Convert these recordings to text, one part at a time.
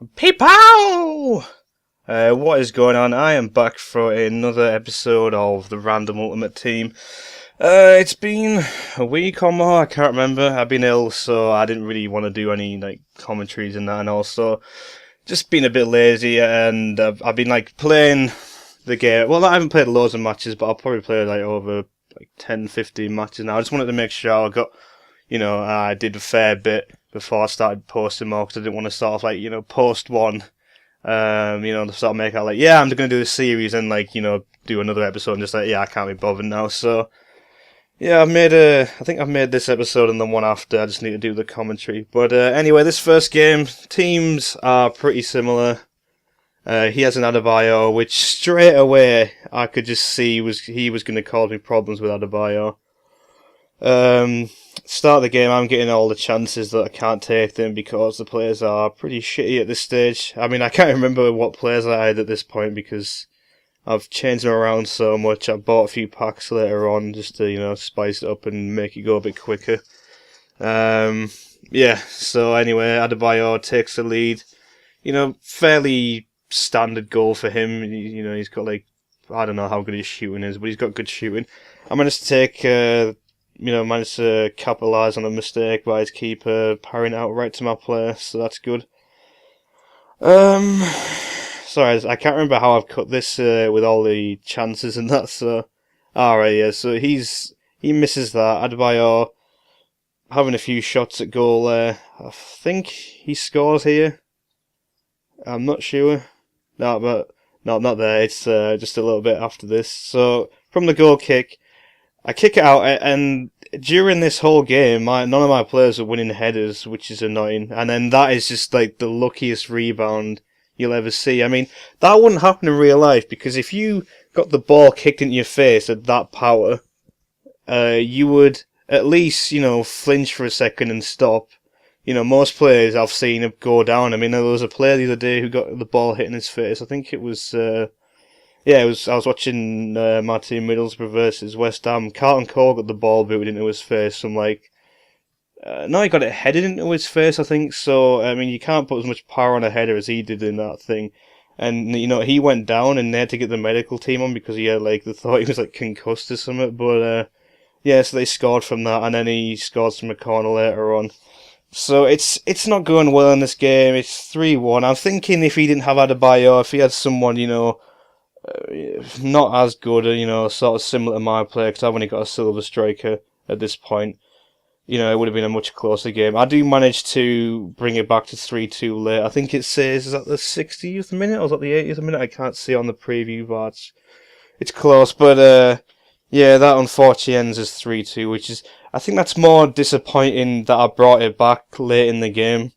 Peepow! What is going on? I am back for another episode of the Random Ultimate Team. It's been a week or more, I can't remember. I've been ill, so I didn't really want to do any commentaries and that, and also just been a bit lazy, and I've been playing the game. Well, I haven't played loads of matches, but I'll probably play over 10, 15 matches now. I just wanted to make sure I got, I did a fair bit before I started posting more, because I didn't want to sort of post one, to sort of make out yeah, I'm going to do a series and do another episode and just yeah, I can't be bothered now. So yeah, I think I've made this episode and the one after. I just need to do the commentary. But anyway, this first game, teams are pretty similar. He has an Adebayo, which straight away I could just see he was going to cause me problems with Adebayo. Start of the game, I'm getting all the chances that I can't take them because the players are pretty shitty at this stage. I mean, I can't remember what players I had at this point because I've changed them around so much. I bought a few packs later on just to, spice it up and make it go a bit quicker. Yeah, so anyway, Adebayo takes the lead. Fairly standard goal for him. He's got I don't know how good his shooting is, but he's got good shooting. I managed to take managed to capitalise on a mistake by his keeper parrying it out right to my player, so that's good. Sorry, I can't remember how I've cut this with all the chances and that, so... Alright, yeah, so he misses that. Adebayo having a few shots at goal there. I think he scores here. I'm not sure. No, but... No, not there, it's just a little bit after this. So, from the goal kick, I kick it out, and during this whole game, none of my players are winning headers, which is annoying. And then that is just the luckiest rebound you'll ever see. I mean, that wouldn't happen in real life, because if you got the ball kicked into your face at that power, you would at least, flinch for a second and stop. Most players I've seen go down. I mean, there was a player the other day who got the ball hit in his face. I think it was... I was watching my team Middlesbrough versus West Ham. Carlton Cole got the ball booted into his face. I'm no, he got it headed into his face, I think. So, I mean, you can't put as much power on a header as he did in that thing. And, he went down and they had to get the medical team on because he had, they thought he was, concussed or something. But, yeah, so they scored from that, and then he scored from a corner later on. So, it's not going well in this game. It's 3-1. I'm thinking if he didn't have Adebayo, if he had someone, not as good, sort of similar to my play, because I've only got a silver striker at this point. It would have been a much closer game. I do manage to bring it back to 3-2 late. I think it says, is that the 60th minute or is that the 80th minute? I can't see on the preview, but it's close. But, yeah, that unfortunately ends as 3-2, which is, I think that's more disappointing that I brought it back late in the game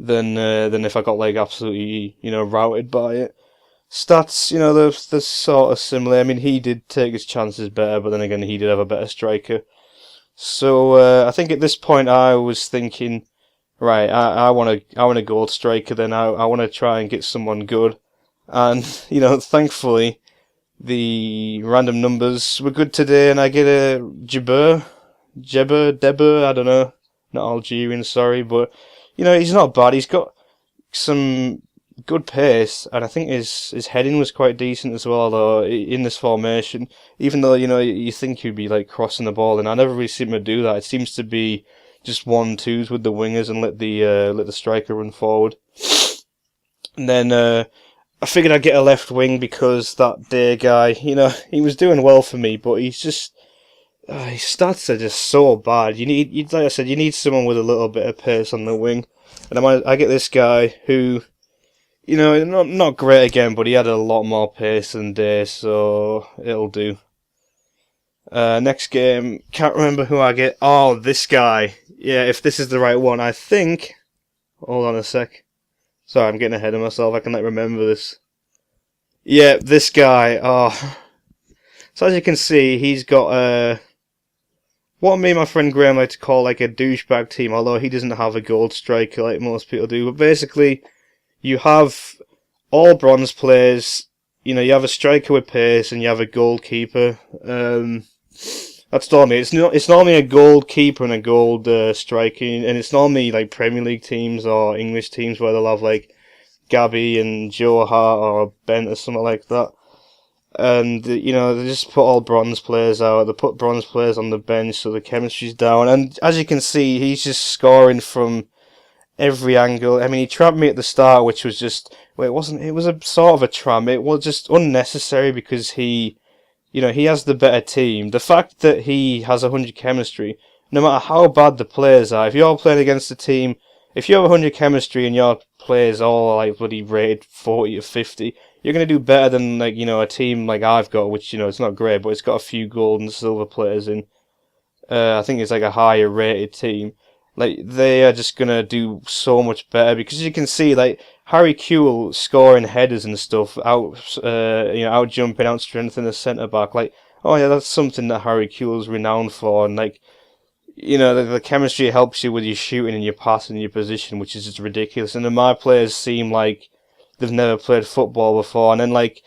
than if I got, absolutely, routed by it. Stats, they're sort of similar. I mean, he did take his chances better, but then again, he did have a better striker. So I think at this point, I was thinking, right, I want a gold striker. Then I want to try and get someone good, and thankfully, the random numbers were good today, and I get a Deber, I don't know, not Algerian, sorry, but he's not bad. He's got some good pace, and I think his heading was quite decent as well, though, in this formation. Even though, you think he'd be, crossing the ball, and I never really see him to do that. It seems to be just 1-2s with the wingers and let the striker run forward. And then, I figured I'd get a left wing because that day guy, he was doing well for me, but he's just... his stats are just so bad. Like I said, you need someone with a little bit of pace on the wing. And I get this guy who... not great again, but he had a lot more pace than Day, so it'll do. Next game, can't remember who I get. Oh, this guy. Yeah, if this is the right one, I think... Hold on a sec. Sorry, I'm getting ahead of myself. I can remember this. Yeah, this guy. Oh. So as you can see, he's got what me and my friend Graham like to call a douchebag team, although he doesn't have a gold striker like most people do. But basically... You have all bronze players, you have a striker with pace and you have a goalkeeper. That's normally, it's normally a goalkeeper and a gold striker, and it's normally Premier League teams or English teams where they'll have Gabby and Joe Hart or Bent or something like that. And you know, they just put all bronze players out. They put bronze players on the bench, so the chemistry's down. And as you can see, he's just scoring from every angle. I mean, he trapped me at the start, which was just, well, it wasn't. It was a sort of a trap. It was just unnecessary because he, you know, he has the better team. The fact that he has 100 chemistry, no matter how bad the players are, if you're playing against a team, if you have 100 chemistry and your players all like bloody rated 40 or 50, you're going to do better than, like, you know, a team like I've got, which, you know, it's not great, but it's got a few gold and silver players in. I think it's like a higher rated team. Like, they are just going to do so much better because you can see, like, Harry Kewell scoring headers and stuff, out jumping, out strengthening the centre back. Like, oh yeah, that's something that Harry Kewell's renowned for. And, like, you know, the chemistry helps you with your shooting and your passing and your position, which is just ridiculous. And then my players seem like they've never played football before. And then, like,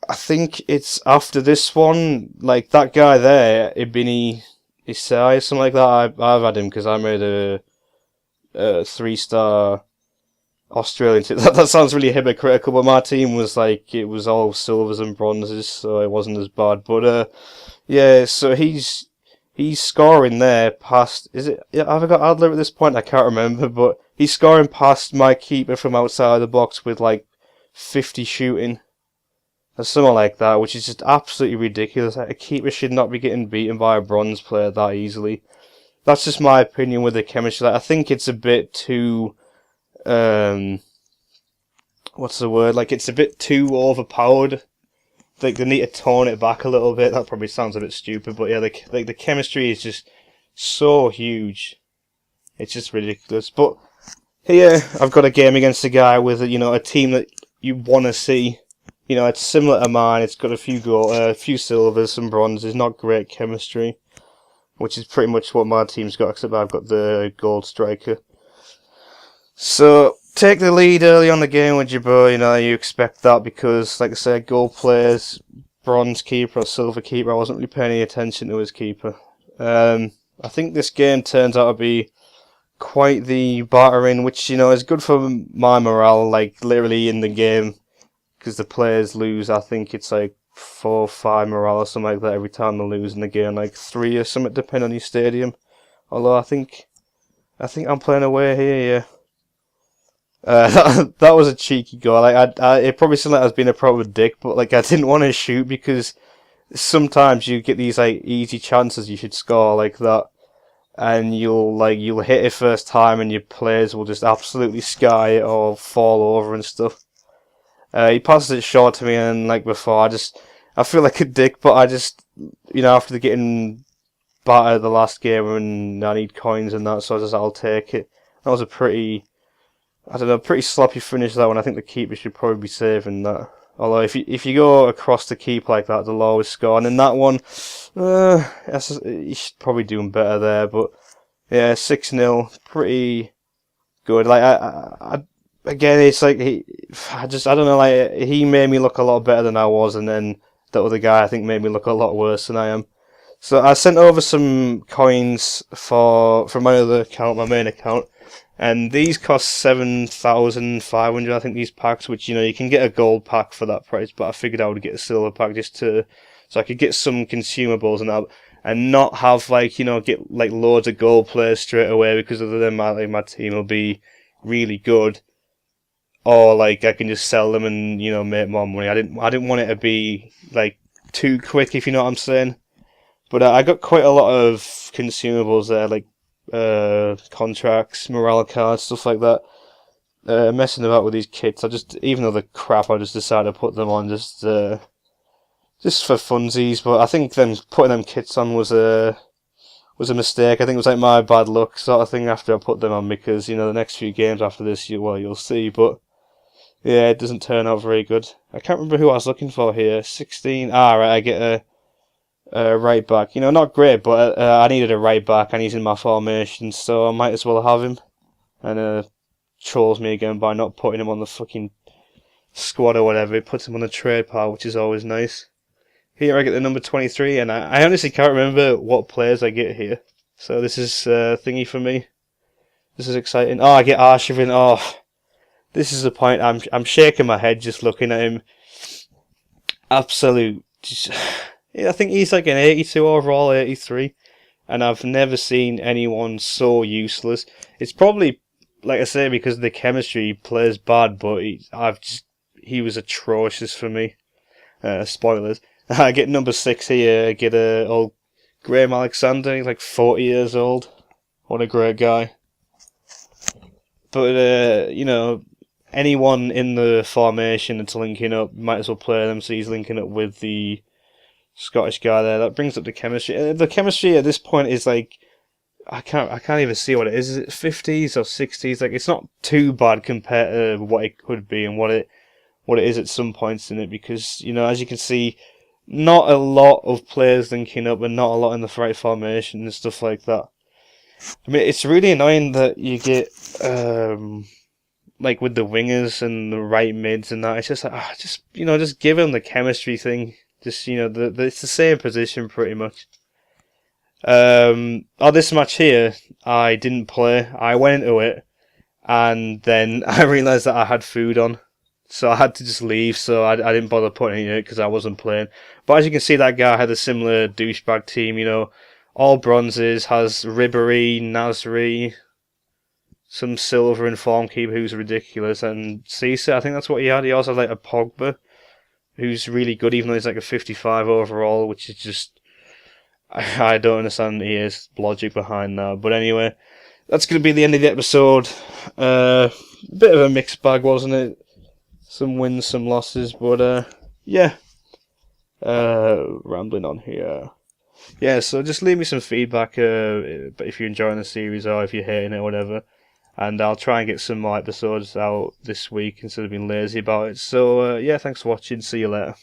I think it's after this one, like, that guy there, Ibini Isai, something like that. I've had him because I made a 3-star Australian team. That sounds really hypocritical, but my team was like, it was all silvers and bronzes, so it wasn't as bad. But yeah, so he's scoring there past. Is it? Yeah, have I got Adler at this point? I can't remember, but he's scoring past my keeper from outside the box with like 50 shooting or something like that, which is just absolutely ridiculous. Like, a keeper should not be getting beaten by a bronze player that easily. That's just my opinion with the chemistry. Like, I think it's a bit too, what's the word? Like, it's a bit too overpowered. Like, they need to tone it back a little bit. That probably sounds a bit stupid, but yeah, the chemistry is just so huge. It's just ridiculous. But here, I've got a game against a guy with, you know, a team that you want to see. You know, it's similar to mine. It's got a few silvers, some bronzes, not great chemistry, which is pretty much what my team's got, except I've got the gold striker. So, take the lead early on the game with your boy, you know, you expect that because, like I said, gold players, bronze keeper or silver keeper, I wasn't really paying any attention to his keeper. I think this game turns out to be quite the battering, which, you know, is good for my morale, like, literally in the game. Because the players lose, I think it's like 4 or 5 morale or something like that every time they lose in the game, like 3 or something, depending on your stadium. Although I think I'm playing away here, yeah. That was a cheeky goal. Like, it probably seemed like I was being a proper dick, but like, I didn't want to shoot because sometimes you get these like easy chances you should score like that, and you'll hit it first time, and your players will just absolutely sky it or fall over and stuff. He passes it short to me, and like before, I feel like a dick, but I just, you know, after getting battered the last game and I need coins and that, so I'll take it. That was a pretty sloppy finish, that one. I think the keeper should probably be saving that. Although if you go across the keep like that, they'll always score. And in that one, you should probably do better there. But yeah, 6-0, pretty good. Like again, it's like I don't know, like he made me look a lot better than I was, and then the other guy I think made me look a lot worse than I am. So I sent over some coins from my other account, my main account, and these cost 7,500. I think these packs, which, you know, you can get a gold pack for that price, but I figured I would get a silver pack so I could get some consumables and that, and not have, like, you know, get like loads of gold players straight away, because other than my team will be really good. Or like I can just sell them and, you know, make more money. I didn't want it to be like too quick, if you know what I'm saying. But I got quite a lot of consumables there, like contracts, morale cards, stuff like that. Messing about with these kits, even though they're crap, I just decided to put them on just for funsies. But I think putting them kits on was a mistake. I think it was like my bad luck sort of thing after I put them on, because, you know, the next few games after this, you'll see. But yeah, it doesn't turn out very good. I can't remember who I was looking for here. 16. Right, I get a right back. You know, not great, but I needed a right back, and he's in my formation, so I might as well have him. And trolls me again by not putting him on the fucking squad or whatever. He puts him on the trade pile, which is always nice. Here I get the number 23, and I honestly can't remember what players I get here. So this is thingy for me. This is exciting. Oh, I get Arshavin. Oh, This is the point. I'm shaking my head just looking at him. Absolute. I think he's like an 82 overall, 83, and I've never seen anyone so useless. It's probably, like I say, because of the chemistry. He plays bad, but he was atrocious for me. Spoilers. I get number 6 here. I get old Graham Alexander. He's like 40 years old. What a great guy. But anyone in the formation that's linking up might as well play them. So he's linking up with the Scottish guy there. That brings up the chemistry. The chemistry at this point is like I can't even see what it is. Is it 50s or 60s? Like, it's not too bad compared to what it could be and what it is at some points in it, because as you can see, not a lot of players linking up and not a lot in the right formation and stuff like that. I mean, it's really annoying that you get like with the wingers and the right mids and that. It's just like just give them the chemistry thing. Just it's the same position pretty much. This match here, I didn't play. I went into it, and then I realised that I had food on, so I had to just leave. So I didn't bother putting it in because I wasn't playing. But as you can see, that guy had a similar douchebag team. All bronzes, has Ribery, Nasri, some silver and Formkeeper who's ridiculous, and Cisse, I think that's what he had. He also had like a Pogba, who's really good, even though he's like a 55 overall, which is just, I don't understand the logic behind that. But anyway, that's going to be the end of the episode. Bit of a mixed bag, wasn't it? Some wins, some losses, but yeah. Rambling on here. Yeah, so just leave me some feedback if you're enjoying the series or if you're hating it or whatever. And I'll try and get some more episodes out this week instead of being lazy about it. So yeah, thanks for watching. See you later.